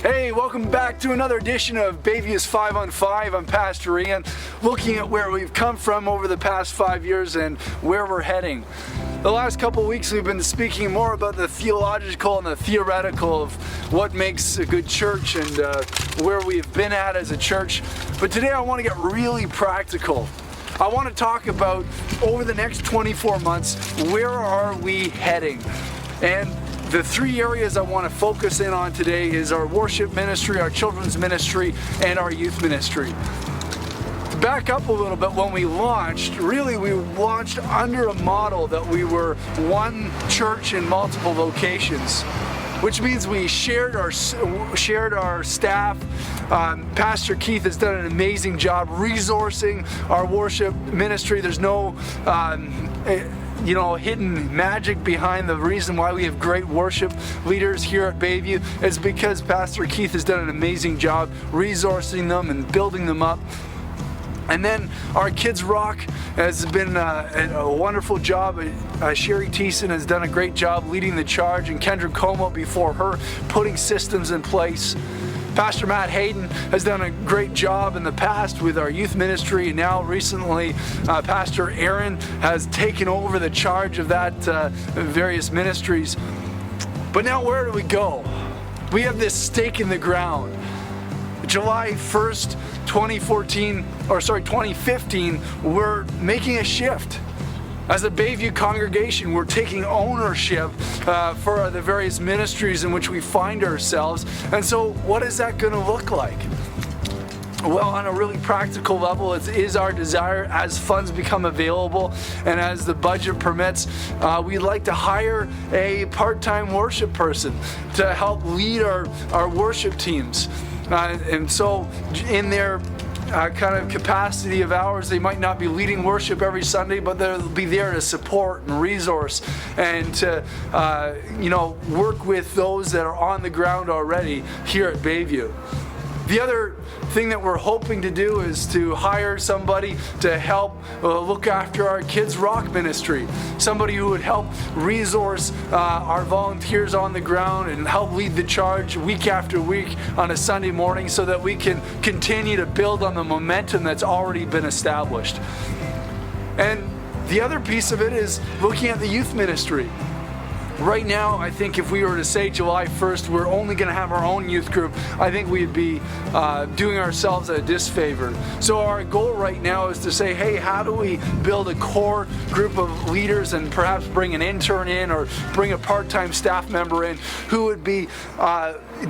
Hey, welcome back to another edition of Bayview's 5 on 5. I'm Pastor Ian, looking at where we've come from over the past 5 years and where we're heading. The last couple of weeks we've been speaking more about the theological and the theoretical of what makes a good church and where we've been at as a church. But today I want to get really practical. I want to talk about, over the next 24 months, where are we heading? And the three areas I want to focus in on today is our worship ministry, our children's ministry, and our youth ministry. To back up a little bit, when we launched, we launched under a model that we were one church in multiple locations, which means we shared our staff. Pastor Keith has done an amazing job resourcing our worship ministry. There's no hidden magic behind the reason why we have great worship leaders here at Bayview. It's because Pastor Keith has done an amazing job resourcing them and building them up. And then our Kids Rock has been a wonderful job. Sherry Thiessen has done a great job leading the charge, and Kendra Como before her putting systems in place. Pastor Matt Hayden has done a great job in the past with our youth ministry, and now recently Pastor Aaron has taken over the charge of that various ministries. But now where do we go? We have this stake in the ground. July 1st, 2015, we're making a shift. As a Bayview congregation, we're taking ownership for the various ministries in which we find ourselves. And so what is that going to look like? Well, on a really practical level, it is our desire, as funds become available and as the budget permits, we'd like to hire a part-time worship person to help lead our worship teams. And so in their kind of capacity of hours, they might not be leading worship every Sunday, but they'll be there to support and resource and to work with those that are on the ground already here at Bayview. The other thing that we're hoping to do is to hire somebody to help look after our Kids Rock ministry. Somebody who would help resource our volunteers on the ground and help lead the charge week after week on a Sunday morning so that we can continue to build on the momentum that's already been established. And the other piece of it is looking at the youth ministry. Right now, I think if we were to say July 1st, we're only going to have our own youth group, I think we'd be doing ourselves a disfavor. So our goal right now is to say, hey, how do we build a core group of leaders and perhaps bring an intern in or bring a part-time staff member in who would be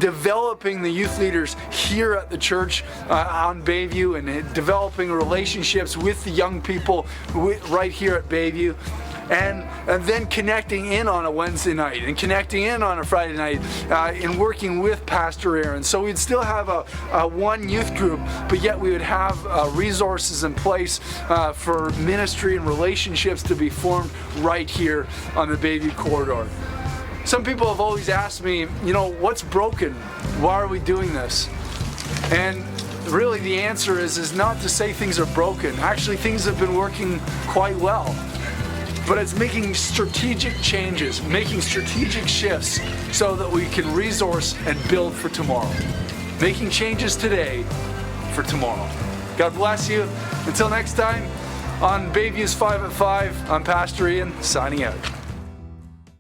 developing the youth leaders here at the church on Bayview and developing relationships with the young people right here at Bayview. And then connecting in on a Wednesday night and connecting in on a Friday night and working with Pastor Aaron. So we'd still have a one youth group, but yet we would have resources in place for ministry and relationships to be formed right here on the Bayview corridor. Some people have always asked me, what's broken? Why are we doing this? And really the answer is not to say things are broken. Actually, things have been working quite well. But it's making strategic changes, making strategic shifts so that we can resource and build for tomorrow. Making changes today for tomorrow. God bless you. Until next time, on Bayview's 5 at 5, I'm Pastor Ian, signing out.